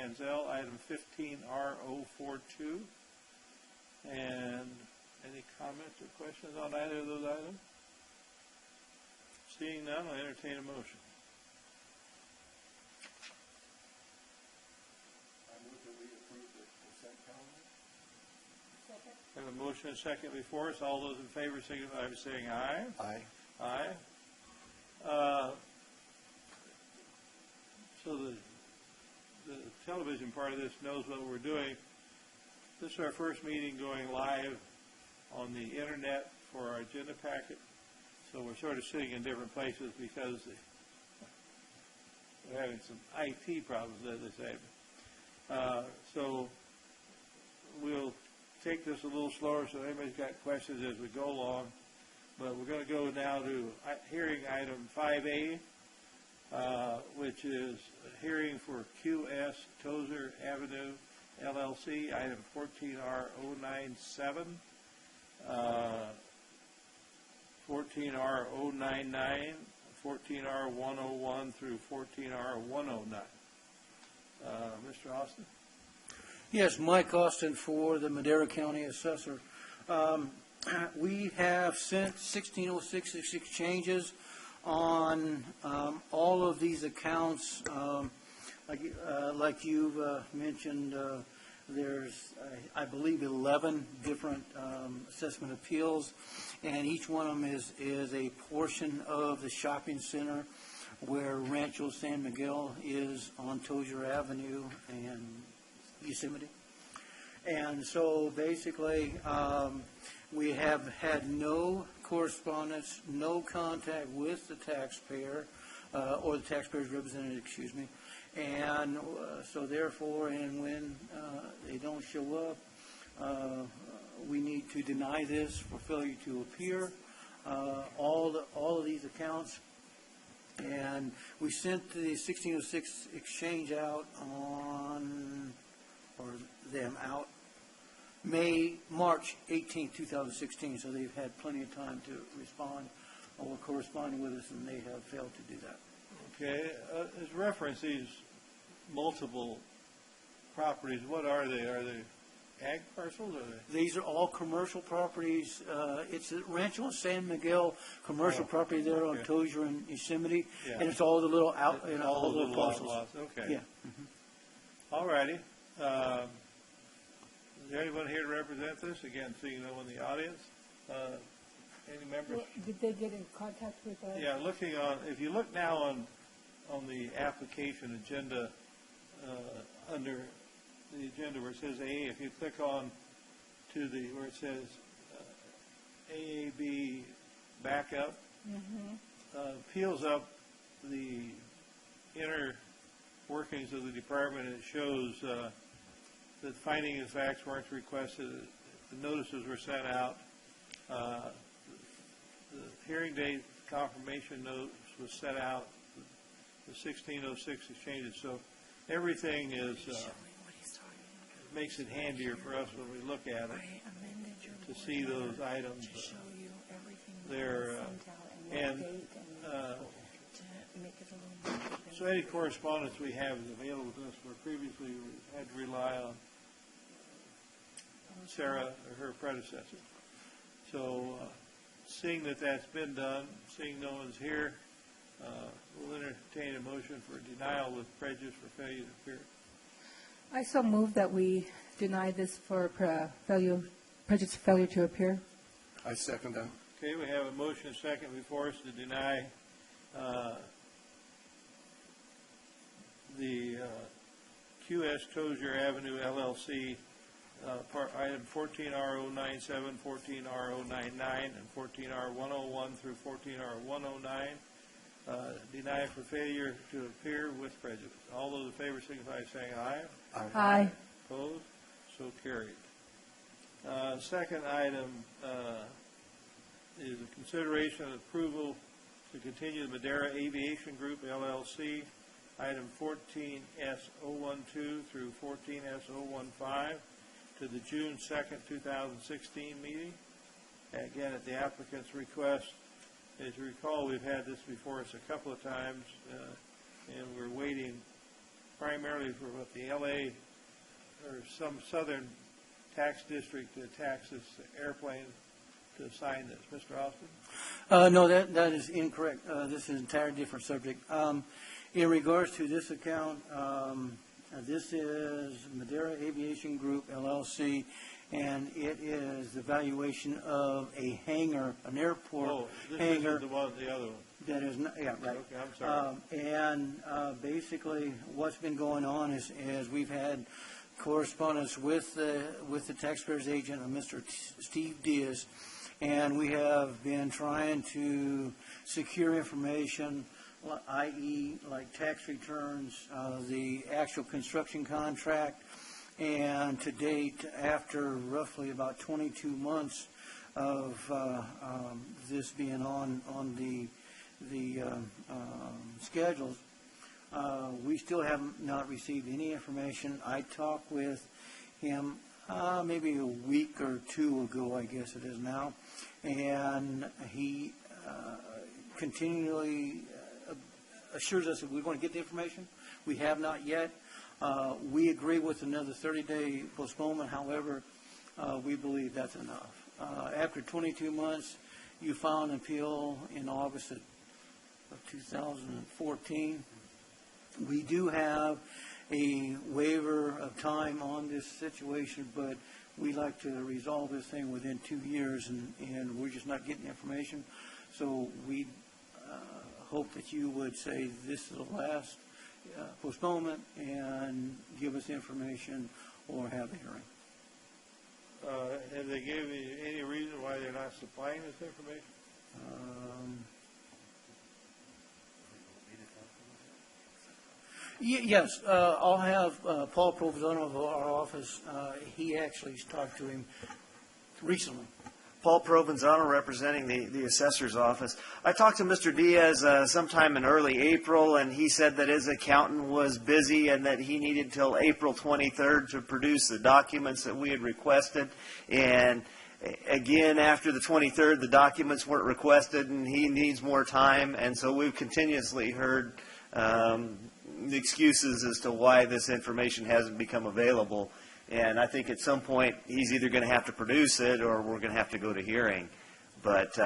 Manzel, item 15R042. And any comments or questions on either of those items? Seeing none, I'll entertain a motion. I move that we approve the consent calendar. Second. We have a motion and a second before us. All those in favor signify by saying aye. Aye. Aye. So the television part of this knows what we're doing. This is our first meeting going live on the internet for our agenda packet. So we're sort of sitting in different places because we're having some IT problems, as they say. So we'll take this a little slower so everybody's got questions as we go along. But we're going to go now to hearing item 5A, which is a hearing for QS Tozer Avenue, LLC, item 14R097, 14R099, 14R101 through 14R109. Mr. Austin? Yes, Mike Austin for the Madera County Assessor. We have sent 1606 exchanges on all of these accounts. Like you've mentioned, there's, I believe, 11 different assessment appeals, and each one of them is a portion of the shopping center where Rancho San Miguel is on Tozier Avenue and Yosemite. And so basically, we have had no correspondence, no contact with the taxpayer, or the taxpayer's representative, excuse me. And so therefore, and when they don't show up, we need to deny this for failure to appear. All of these accounts, and we sent the 1606 exchange out on, or them out, March 18, 2016, so they've had plenty of time to respond or corresponding with us, and they have failed to do that. Okay. As reference these multiple properties, what are they? Are they ag parcels? Or are they? These are all commercial properties. It's a Rancho San Miguel commercial property there on Tozier and Yosemite, and it's all the little out, all the little parcels. Lots. Okay. Yeah. All righty. Is there anyone here to represent this? Again, seeing no one in the audience. Any members? Well, did they get in contact with us? Yeah, looking on, if you look now on the application agenda, under the agenda where it says AA, if you click on to the, where it says AAB backup, peels up the inner workings of the department, and it shows that finding of facts weren't requested, the notices were sent out, the hearing date confirmation notice was sent out, the 1606 exchanges. So everything is makes it handier for us when we look at it to see those items there. So any correspondence we have is available to us, where previously we had to rely on Sarah or her predecessor. So seeing that that's been done, seeing no one's here, we'll entertain a motion for denial with prejudice for failure to appear. I so move that we deny this for prejudice failure to appear. I second that. Okay, we have a motion and second before us to deny the QS Tozier Avenue LLC item 14R097, 14R099, and 14R101 through 14R109. Deny for failure to appear with prejudice. All those in favor signify by saying aye. Aye. Opposed? So carried. Second item is a consideration of approval to continue the Madera Aviation Group, LLC, item 14S012 through 14S015 to the June 2nd, 2016 meeting. Again, at the applicant's request. As you recall, we've had this before us a couple of times, and we're waiting primarily for what the LA or some southern tax district to tax this airplane to assign this. Mr. Austin? No, that is incorrect. This is an entirely different subject. In regards to this account, this is Madeira Aviation Group LLC, and it is the valuation of a hangar, an airport Oh, this hangar. isn't the other one. That is not, yeah, right. Okay, I'm sorry. And basically, what's been going on is we've had correspondence with the taxpayer's agent, Mr. Steve Diaz, and we have been trying to secure information, i.e., like tax returns, the actual construction contract, and to date, after roughly about 22 months of this being on the schedules, we still have not received any information. I talked with him maybe a week or two ago, I guess it is now, and he continually assures us that we're going to get the information. We have not yet. We agree with another 30-day postponement. However, we believe that's enough. After 22 months, you filed an appeal in August of 2014. We do have a waiver of time on this situation, but we like to resolve this thing within 2 years, and we're just not getting the information. So we hope that you would say this is the last postponement and give us information or have a hearing. Have they given you any reason why they're not supplying this information? Yes, I'll have Paul Provenzano of our office. He actually talked to him recently. Paul Provenzano, representing the assessor's office. I talked to Mr. Diaz sometime in early April, and he said that his accountant was busy and that he needed till April 23rd to produce the documents that we had requested. And again, after the 23rd, the documents weren't requested, and he needs more time. And so we've continuously heard the excuses as to why this information hasn't become available. And I think at some point he's either going to have to produce it or we're going to have to go to hearing. But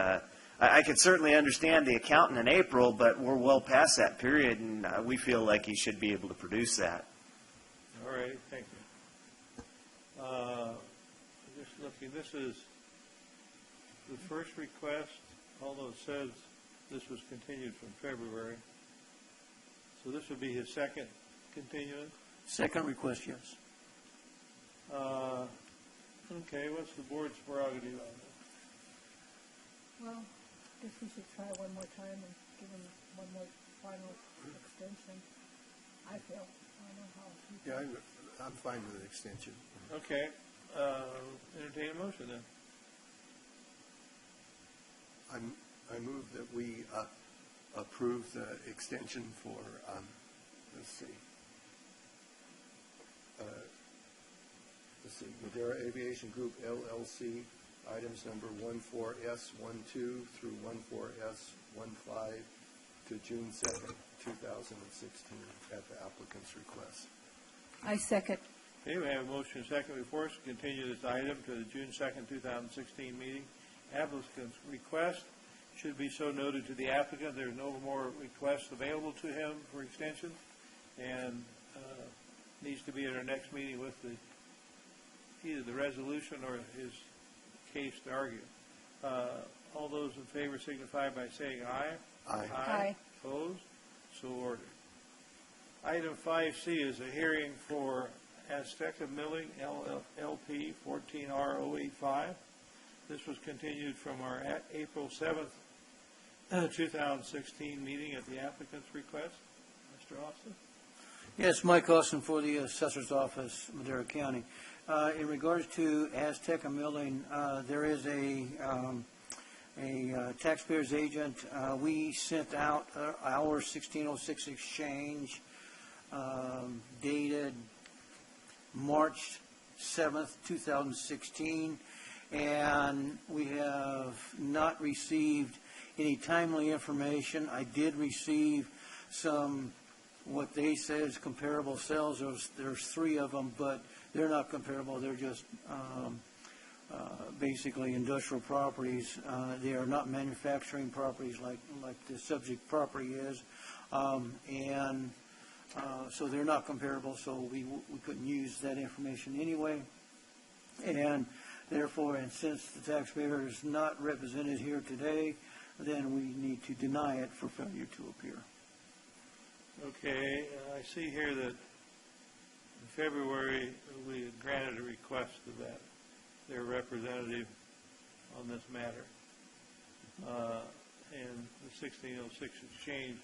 I could certainly understand the accountant in April, but we're well past that period, and we feel like he should be able to produce that. All right, thank you. Just looking, this is the first request, although it says this was continued from February. So this would be his second continuance? Second request, yes. Okay, what's the board's prerogative on this? Well, I guess we should try one more time and give him one more final extension. I feel. I don't know how. Yeah, I'm fine with the extension. Okay, entertain a motion then. I move that we approve the extension for, let's see, Madeira Aviation Group LLC, items number 14S12 through 14S15 to June 2nd, 2016, at the applicant's request. I second. Okay, we have a motion and a second before us to continue this item to the June 2nd, 2016 meeting. Applicant's request should be so noted to the applicant. There's no more requests available to him for extension, and needs to be at our next meeting with either the resolution or his case to argue. All those in favor signify by saying aye. Aye. Aye. Opposed? So ordered. Item 5C is a hearing for Azteca Milling LP 14R085. This was continued from our April 7th, 2016 meeting at the applicant's request. Mr. Austin? Yes, Mike Austin for the Assessor's Office, Madera County. In regards to Azteca Milling, there is a taxpayer's agent. We sent out our 1606 exchange dated March 7th, 2016, and we have not received any timely information. I did receive some what they say is comparable sales. There's three of them, but they're not comparable. They're just basically industrial properties. They are not manufacturing properties like the subject property is. So they're not comparable, so we couldn't use that information anyway. And therefore, and since the taxpayer is not represented here today, then we need to deny it for failure to appear. Okay, I see here that in February, we had granted a request of their representative on this matter. And the 1606 exchange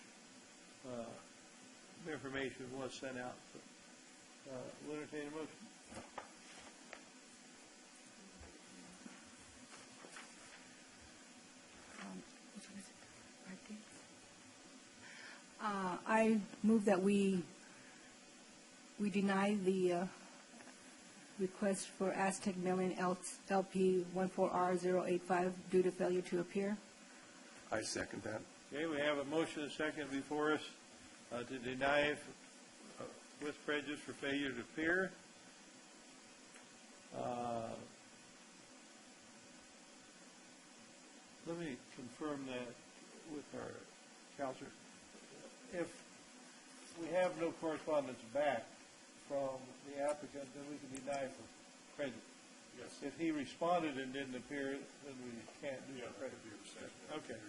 information was sent out. We'll entertain a motion. I move that we deny the request for Aztec Milling LP 14R085 due to failure to appear. I second that. Okay, we have a motion and a second before us to deny with prejudice for failure to appear. Let me confirm that with our counselor. If we have no correspondence back from the applicant, then we can deny for prejudice. Yes. If he responded and didn't appear, then we can't do prejudice. Okay.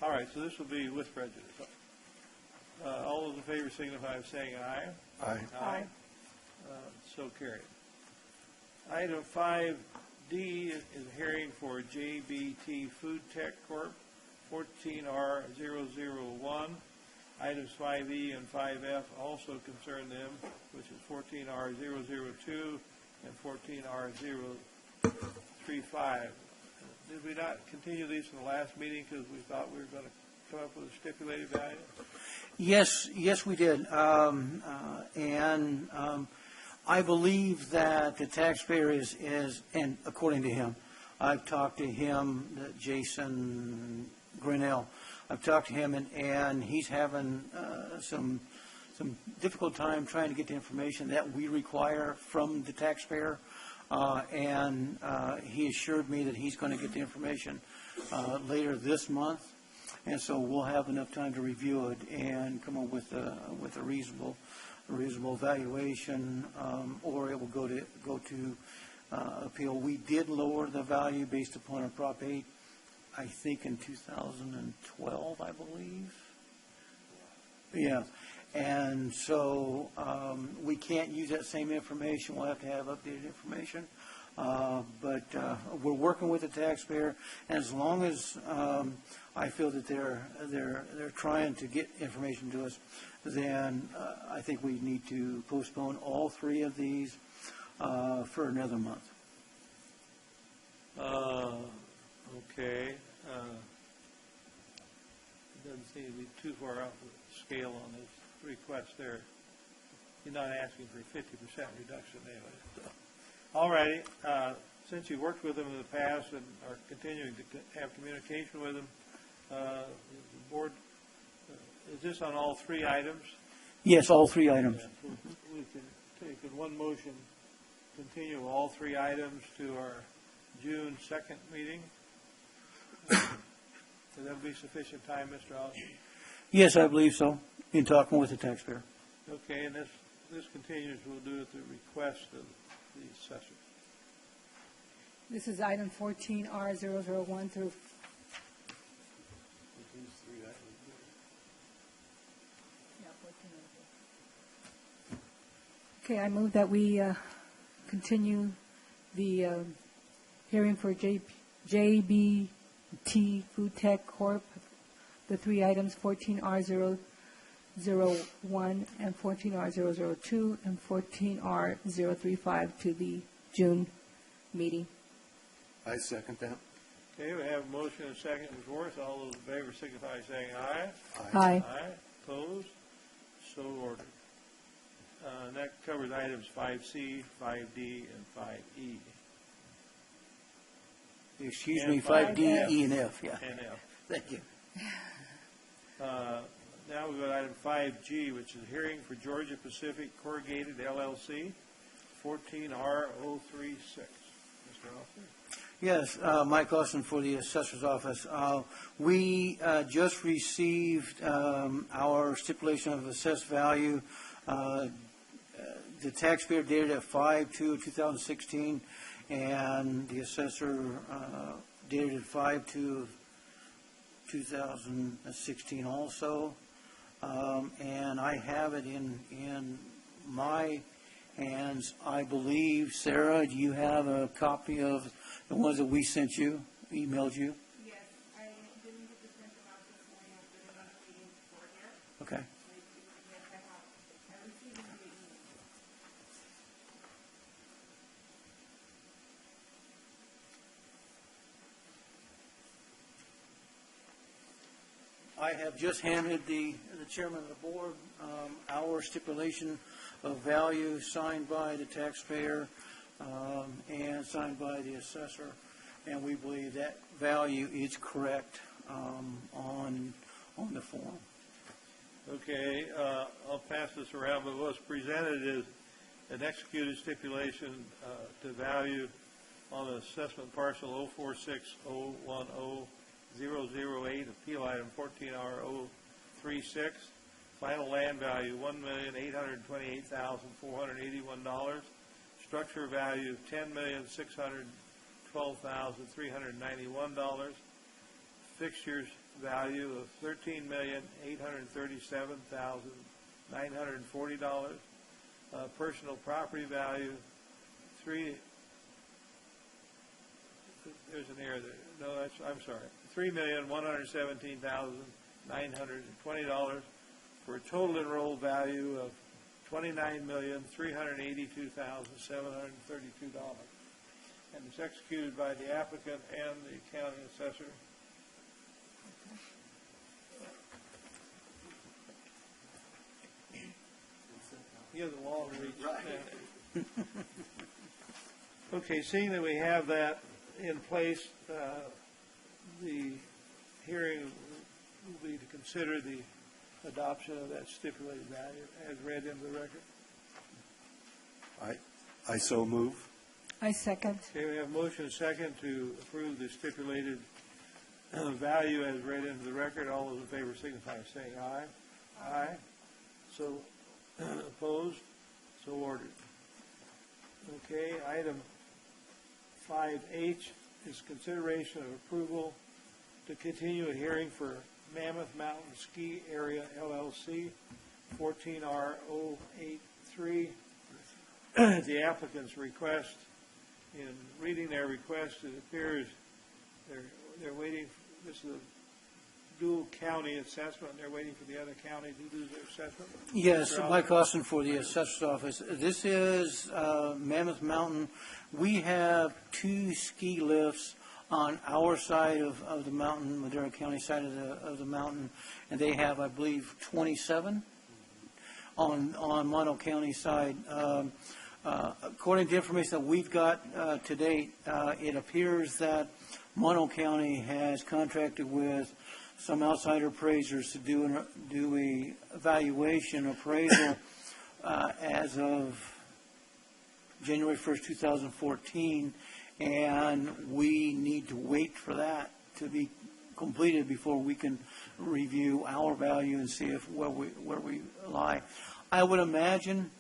All right, so this will be with prejudice. All those in favor signify by saying aye. Aye. Aye. So carried. Item 5D is a hearing for JBT Food Tech Corp., 14R001. Items 5E and 5F also concern them, which is 14R002 and 14R035. Did we not continue these in the last meeting because we thought we were going to come up with a stipulated value? Yes, we did. I believe that the taxpayer is, and according to him, I've talked to him, Jason Grinnell, I've talked to him, and he's having some difficult time trying to get the information that we require from the taxpayer. He assured me that he's going to get the information later this month, and so we'll have enough time to review it and come up with a reasonable valuation, or it will go to appeal. We did lower the value based upon a Prop 8, I think in 2012, I believe. Yeah. And so we can't use that same information. We'll have to have updated information. But we're working with the taxpayer, and as long as I feel that they're trying to get information to us, then I think we need to postpone all three of these for another month. Okay. It doesn't seem to be too far off the scale on this request there. You're not asking for a 50% reduction anyway. So. All righty. Since you worked with them in the past and are continuing to have communication with them, the board, is this on all three items? Yes, all three items. Yeah. We can take in one motion, continue all three items to our June 2nd meeting. Would that be sufficient time, Mr. Allison? Yes, I believe so, in talking with the taxpayer. Okay, and this continues, we'll do it at the request of the assessor. This is item 14R001 through. Okay, I move that we continue the hearing for JBT Food Tech Corp., the three items 14R001 and 14R002 and 14R035 to the June meeting. I second that. Okay, we have a motion and a second before us. All those in favor signify by saying aye. Aye. Aye. Opposed? So ordered. And that covers items 5C, 5D, and 5E. Excuse And me, 5D, 5D, E, and F, yeah. And F. Thank you. Now we move on item 5G, which is hearing for Georgia Pacific Corrugated LLC, 14R036. Mr. Austin? Yes, Mike Austin for the Assessor's Office. We just received our stipulation of assessed value. The taxpayer dated at 5/2/2016, and the assessor dated at 5/2/2016 also. And I have it in my hands. I believe, Sarah, do you have a copy of the ones that we sent you, emailed you? Yes, I didn't get to print them out this morning after the last meeting before here. Okay. Yes, I have. I received them via email. I have just handed the chairman of the board our stipulation of value signed by the taxpayer and signed by the assessor, and we believe that value is correct on the form. Okay, I'll pass this around, but what's presented is an executed stipulation to value on assessment parcel 046010008, appeal item 14R036, final land value $1,828,481, structure value $10,612,391, fixtures value of $13,837,940, personal property value there's an error there. No, I'm sorry. $3,117,920 for a total enrolled value of $29,382,732. And it's executed by the applicant and the county assessor. He has a long reach. Right. Okay, seeing that we have that in place, the hearing will be to consider the adoption of that stipulated value as read into the record. I so move. I second. Okay, we have a motion and a second to approve the stipulated value as read into the record. All those in favor signify by saying aye. Aye. So opposed? So ordered. Okay, item 5H is consideration of approval to continue a hearing for Mammoth Mountain Ski Area LLC, 14R083. The applicant's request, in reading their request, it appears they're waiting, this is a dual county assessment, they're waiting for the other county to do their assessment. Yes, Mike Austin for the Assessor's Office. This is Mammoth Mountain. We have 2 ski lifts on our side of the mountain, Madera County side of the mountain, and they have, I believe, 27 on Mono County side. According to the information that we've got to date, it appears that Mono County has contracted with some outside appraisers to do a evaluation appraisal as of January 1st, 2014, and we need to wait for that to be completed before we can review our value and see if where we lie. I would imagine,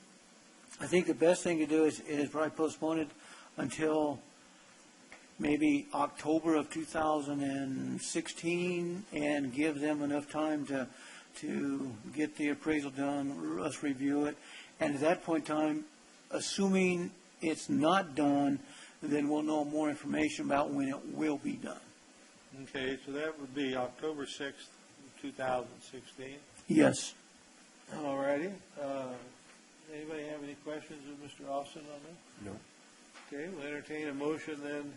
I think the best thing to do is probably postpone it until maybe October of 2016 and give them enough time to get the appraisal done, us review it, and at that point in time, assuming it's not done, then we'll know more information about when it will be done. Okay, so that would be October 6th, 2016. Yes. All righty. Anybody have any questions of Mr. Austin on that? No. Okay, we'll entertain a motion then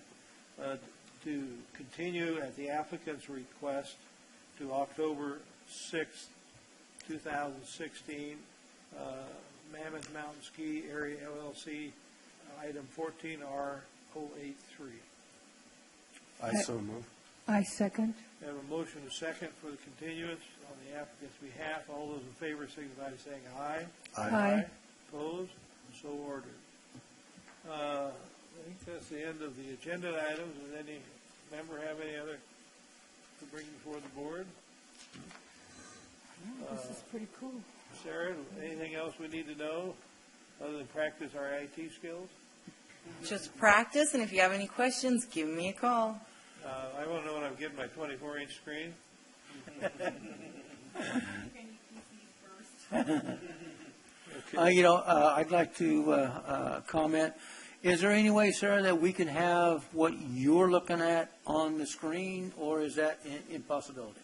to continue at the applicant's request to October 6th, 2016, Mammoth Mountain Ski Area LLC, item 14R083. I so move. I second. We have a motion and a second for the continuance on the applicant's behalf. All those in favor signify by saying aye. Aye. Opposed? So ordered. I think that's the end of the agenda items. Does any member have any other to bring before the board? This is pretty cool. Sarah, anything else we need to know other than practice our IT skills? Just practice, and if you have any questions, give me a call. I want to know when I'm getting my 24-inch screen. I'd like to comment. Is there any way, Sarah, that we can have what you're looking at on the screen, or is that impossibility?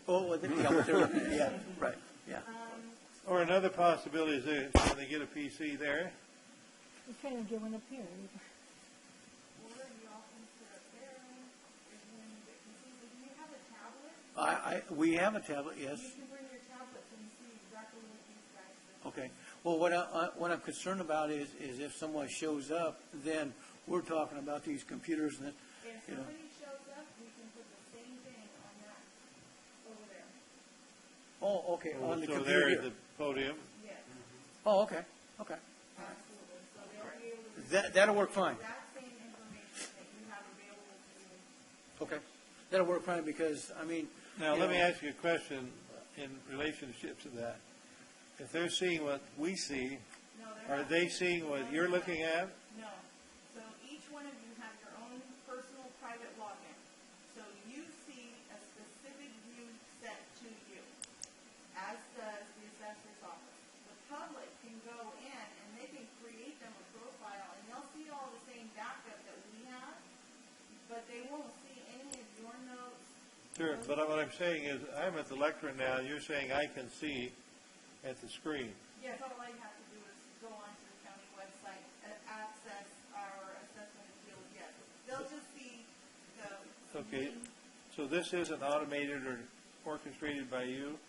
Oh, what they're looking at, yeah, right, yeah. Or another possibility is can they get a PC there? We can't even get one up here. We have a tablet, yes. You can bring your tablets and see exactly what these guys do. Okay. Well, what I'm concerned about is if someone shows up, then we're talking about these computers and, If you know. somebody shows up, we can put the same thing on that over there. Oh, okay, on the So computer there here. at the podium. Yes, Oh, okay, okay. absolutely. So they'll be able to see That'll work fine. that same information that you have available to you. Okay. That'll work fine because, I mean. Now, you let me know, ask you a question in relationship to that. If they're seeing what we see, No, they're are not. they seeing what you're looking at? No. So each one of you have your own personal private login. So you see a specific view set to you, as does the assessor's office. The public can go in and they can create them a profile and they'll see all the same backup that we have, but they won't see any of your notes. Sure, but what I'm saying is, I'm at the lectern now, and you're saying I can see at the screen. Yes, all I have to do is go onto the county website and access our assessment appeals. Yes, they'll just see the. Okay, so this isn't automated or orchestrated by you?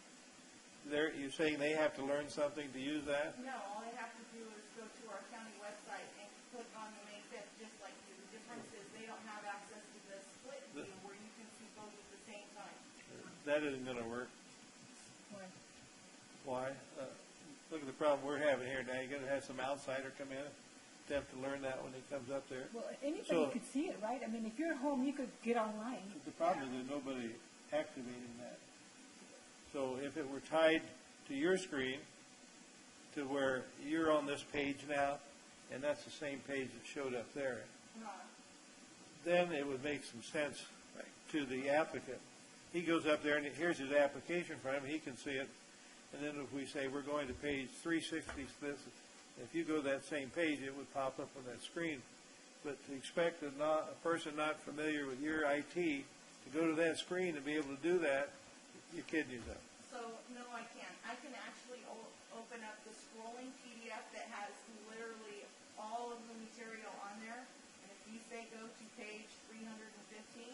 You're saying they have to learn something to use that? No, all I have to do is go to our county website and click on the May 5th, just like you. The difference is they don't have access to the split view where you can see both at the same time. That isn't gonna work. Why? Why? Look at the problem we're having here now. You're gonna have some outsider come in, attempt to learn that when he comes up there. Well, anybody So- could see it, right? I mean, if you're at home, you could get online. The problem is there's nobody activating that. So if it were tied to your screen, to where you're on this page now, and that's the same page that showed up there, then it would make some sense to the applicant. He goes up there and here's his application for him, he can see it, and then if we say we're going to page 360, if you go to that same page, it would pop up on that screen. But to expect a person not familiar with your IT to go to that screen and be able to do that, you're kidding yourself. So, no, I can't. I can actually open up the scrolling PDF that has literally all of the material on there. And if you say go to page 315,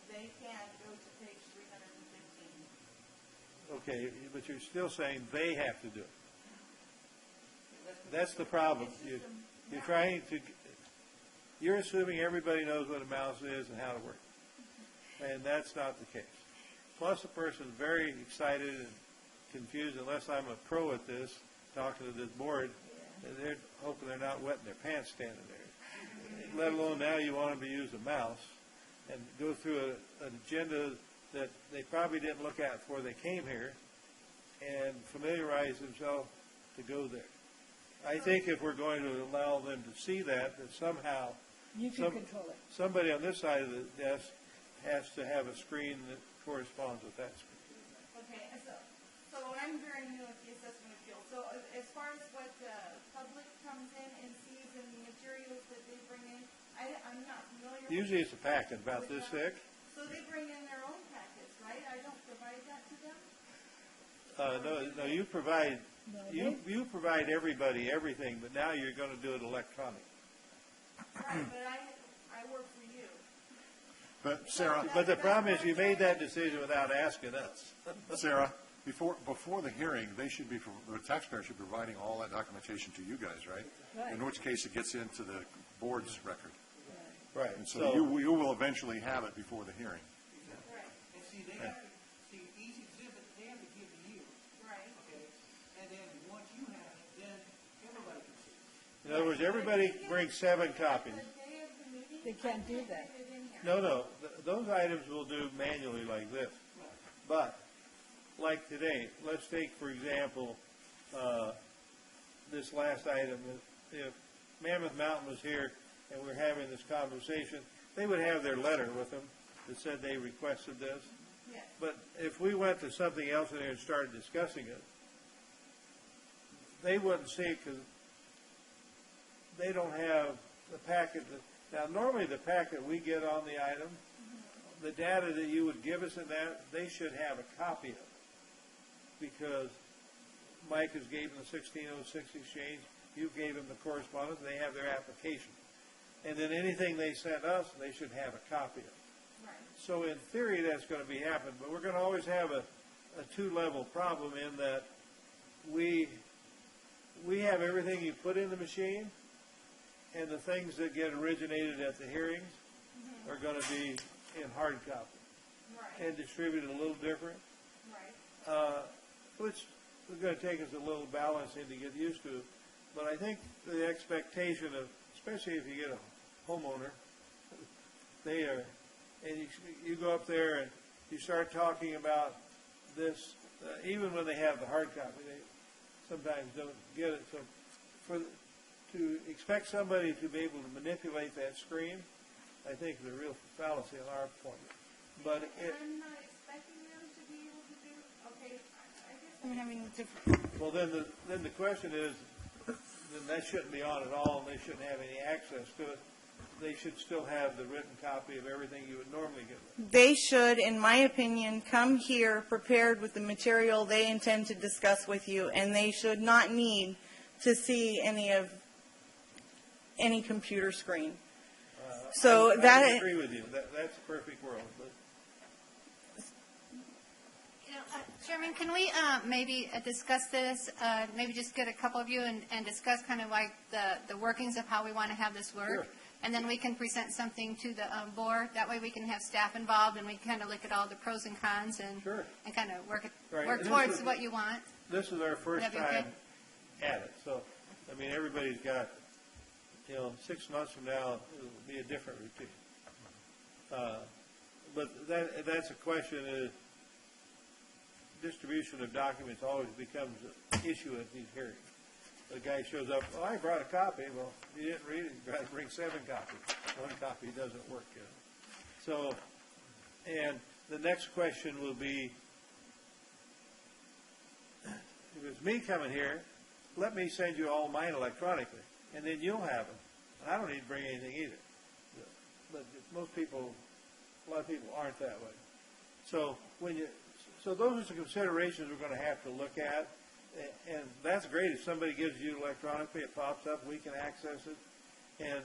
they can go to page 315. Okay, but you're still saying they have to do it. That's the problem. You're trying to, you're assuming everybody knows what a mouse is and how to work. And that's not the case. Plus, a person's very excited and confused, unless I'm a pro at this, talking to this board, and they're hoping they're not wetting their pants standing there. Let alone now you want them to use a mouse and go through an agenda that they probably didn't look at before they came here and familiarize themselves to go there. I think if we're going to allow them to see that somehow You can control it. somebody on this side of the desk has to have a screen that corresponds with that screen. Okay, so I'm very new at the assessment appeal. So as far as what the public comes in and sees and the materials that they bring in, I'm not familiar with. Usually it's a packet about this thick. So they bring in their own packets, right? I don't provide that to them? No, you provide, No, you provide everybody everything, but now you're going to do it electronic. Right, but I work for you. But Sarah, But the problem is you made that decision without asking us. Sarah, before the hearing, the taxpayer should be providing all that documentation to you guys, right? Right. In which case it gets into the board's record. Right. And so you will eventually have it before the hearing. Right, And see, they have to, see, each exhibit, they have to give to you, right. okay? And then once you have it, then everybody can see it. In other words, everybody brings 7 copies. The day of the meeting. They can't do that. I put it in here. No, those items we'll do manually like this. But, like today, let's take, for example, this last item. If Mammoth Mountain was here and we're having this conversation, they would have their letter with them that said they requested this. Yes. But if we went to something else in there and started discussing it, they wouldn't see it because they don't have the packet. Now, normally the packet we get on the item, the data that you would give us in that, they should have a copy of it. Because Mike has gave them the 1606 exchange, you gave them the correspondence, they have their application. And then anything they sent us, they should have a copy of it. Right. So in theory, that's going to be happening, but we're going to always have a 2-level problem in that we have everything you put in the machine, and the things that get originated at the hearings are going to be in hard copy Right, and distributed a little different, right. which is going to take us a little balancing to get used to. But I think the expectation of, especially if you get a homeowner, they are, and you go up there and you start talking about this, even when they have the hard copy, they sometimes don't get it. So to expect somebody to be able to manipulate that screen, I think is a real fallacy on our point. But I'm not expecting them to be able to do, okay, I guess. I'm having different. well, then the question is, then that shouldn't be on at all, and they shouldn't have any access to it. They should still have the written copy of everything you would normally give them. They should, in my opinion, come here prepared with the material they intend to discuss with you, and they should not need to see any computer screen. So I that, agree with you. That's a perfect world. But You know, Chairman, can we maybe discuss this, maybe just get a couple of you and discuss kind of like the workings of how we want to have this work? Sure. And then we can present something to the board. That way we can have staff involved and we can kind of look at all the pros and cons and Sure. and kind of work Right. work And this towards is- what you want. this is our first That'd be okay. time at it. So, I mean, everybody's got, 6 months from now, it'll be a different routine. But that's a question is, distribution of documents always becomes an issue at these hearings. The guy shows up, oh, I brought a copy. Well, you didn't read it, you got to bring 7 copies. 1 copy doesn't work, So, and the next question will be, if it's me coming here, let me send you all mine electronically, and then you'll have them. And I don't need to bring anything either. But most people, a lot of people aren't that way. So so those are the considerations we're going to have to look at. And that's great. If somebody gives you electronically, it pops up, we can access it.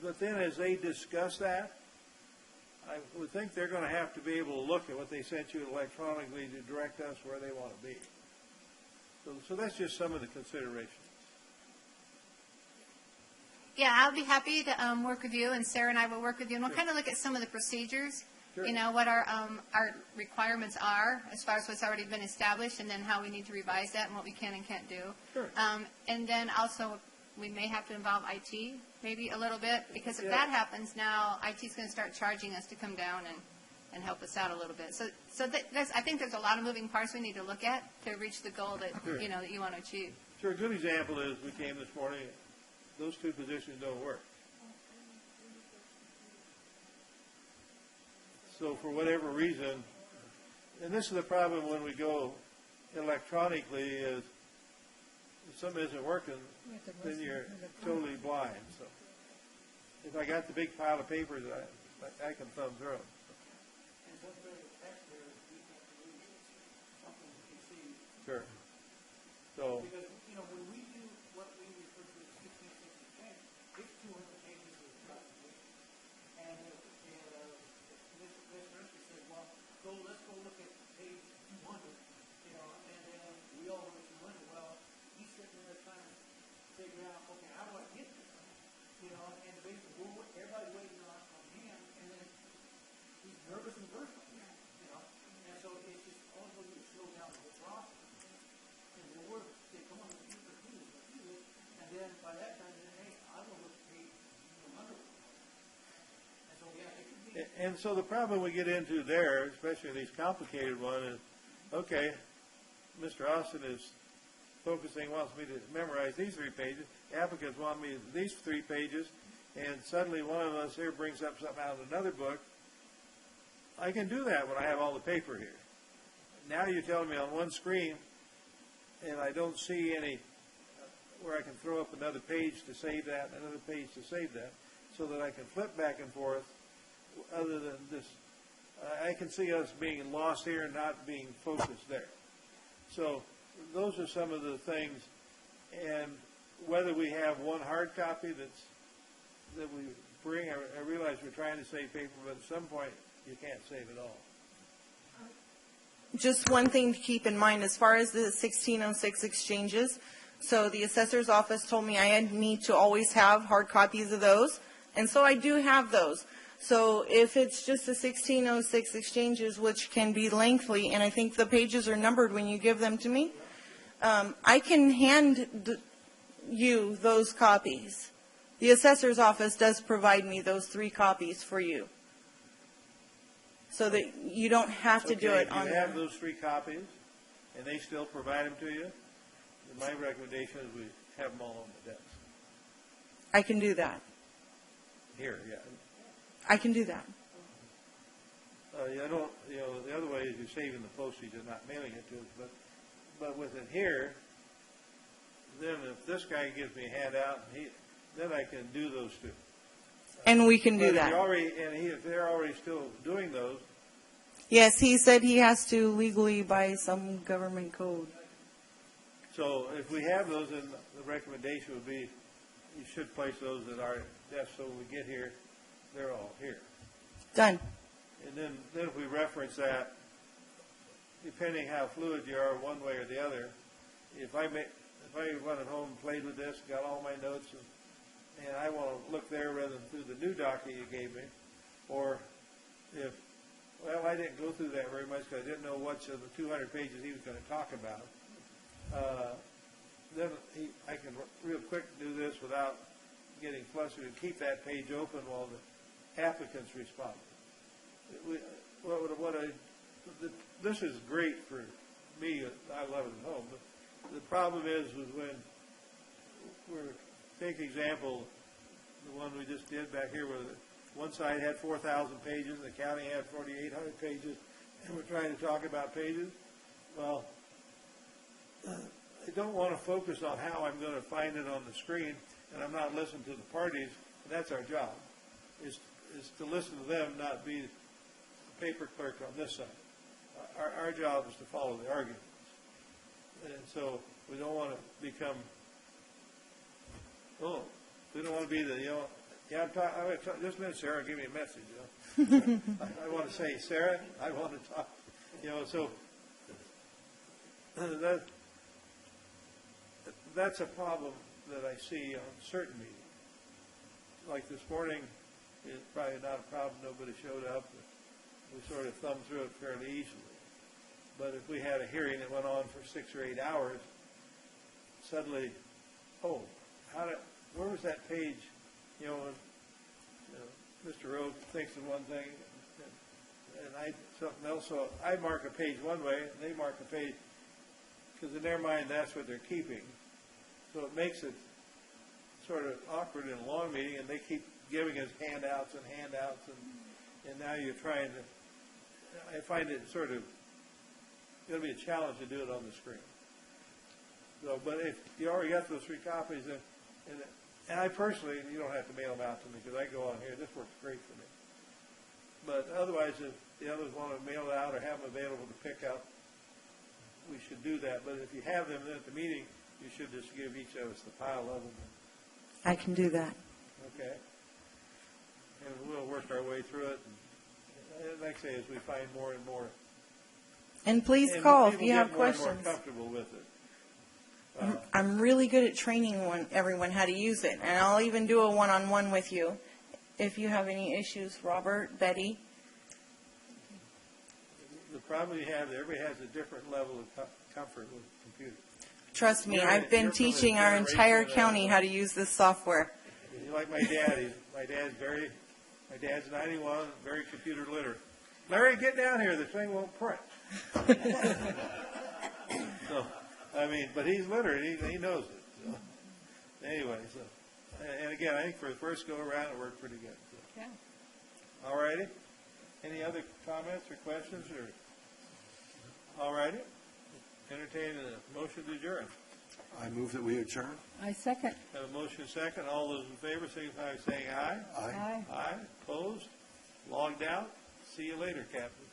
But then as they discuss that, I would think they're going to have to be able to look at what they sent you electronically to direct us where they want to be. So that's just some of the considerations. Yeah, I'll be happy to work with you, and Sarah and I will work with you, and we'll kind of look at some of the procedures, Sure. what our requirements are as far as what's already been established, and then how we need to revise that and what we can and can't do. Sure. And then also, we may have to involve IT maybe a little bit, because if Yeah. that happens, now IT's going to start charging us to come down and help us out a little bit. So I think there's a lot of moving parts we need to look at to reach the goal that, Sure. that you want to achieve. Sure, a good example is we came this morning, those 2 positions don't work. So for whatever reason, and this is the problem when we go electronically, is if something isn't working, You have to then listen you're to the totally blind. So if I got the big pile of papers, I can thumb through them. and what's better for taxpayers, we can't believe something we can see. Sure. So, Because, when we do what we refer to as 1660 change, it's 200 pages of documentation. And Ms. Murphy said, well, let's go look at page 200, and then we all went to 200. Well, he's sitting there trying to figure out, okay, how do I get this? And basically, everybody waiting And so the problem we get into there, especially in these complicated ones, is, okay, Mr. Austin is focusing, wants me to memorize these 3 pages. Applicants want me these 3 pages, and suddenly one of us here brings up something out of another book. I can do that when I have all the paper here. Now you're telling me on one screen, and I don't see any where I can throw up another page to save that, another page to save that, so that I can flip back and forth. Other than this, I can see us being lost here and not being focused there. So those are some of the things, and whether we have one hard copy that we bring, I realize we're trying to save paper, but at some point you can't save it all. Just one thing to keep in mind as far as the 1606 exchanges. So the assessor's office told me I need to always have hard copies of those, and so I do have those. So if it's just the 1606 exchanges, which can be lengthy, and I think the pages are numbered when you give them to me, I can hand you those copies. The assessor's office does provide me those 3 copies for you, so that you don't have to do it on. If you have those 3 copies, and they still provide them to you, then my recommendation is we have them all on the desk. I can do that. Here, yeah. I can do that. I don't, the other way is you're saving the postage and not mailing it to us, but with it here, then if this guy gives me a handout, then I can do those 2. And we can do But that. if they're already still doing those, Yes, he said he has to legally by some government code. so if we have those, then the recommendation would be you should place those at our desk so when we get here, they're all here. Done. And then if we reference that, depending how fluid you are one way or the other, if I went at home and played with this, got all my notes, and I want to look there rather than through the new docket you gave me, or if, well, I didn't go through that very much because I didn't know which of the 200 pages he was going to talk about, then I can real quick do this without getting flustered and keep that page open while the applicants respond. This is great for me. I love it at home. But the problem is when take example, the one we just did back here where one side had 4,000 pages, the county had 4,800 pages, and we're trying to talk about pages. Well, I don't want to focus on how I'm going to find it on the screen, and I'm not listening to the parties. And that's our job, is to listen to them, not be the paper clerk on this side. Our job is to follow the arguments. And so we don't want to become, we don't want to be the, I'm talking, just a minute, Sarah, give me a message. I want to say, Sarah, I want to talk. So that's a problem that I see on certain meetings. Like this morning, it's probably not a problem. Nobody showed up. We sort of thumbed through it fairly easily. But if we had a hearing that went on for 6 or 8 hours, suddenly, where was that page? Mr. Rowe thinks of one thing, and something else. So I mark a page one way, and they mark a page, because in their mind, that's what they're keeping. So it makes it sort of awkward in a long meeting, and they keep giving us handouts, and now you're trying to, I find it sort of going to be a challenge to do it on the screen. So, but if you already got those 3 copies, and I personally, you don't have to mail them out to me because I go on here. This works great for me. But otherwise, if the others want to mail it out or have them available to pick up, we should do that. But if you have them then at the meeting, you should just give each of us the pile of them. I can do that. Okay. And we'll work our way through it. And like I say, as we find more and more. And please and call if people you get have more and questions. more comfortable with it. I'm really good at training everyone how to use it, and I'll even do a one-on-one with you if you have any issues, Robert, Betty. The problem you have, everybody has a different level of comfort with computers. Trust me, You're I've been from the teaching our generation entire that- county how to use this software. You're like my dad. My My dad's 91, very computer literate. Larry, get down here, the thing won't print. So, I mean, but he's literate, he knows it. So, anyway, so, and again, I think for the first go-around, it worked pretty good. So. Yeah. All righty. Any other comments or questions, or? All righty. Entertain a motion to adjourn. I move that we adjourn. I second. Have a motion second. All those in favor, signify by saying aye. Aye. Aye. Aye. Opposed? Logged out? See you later, Captain.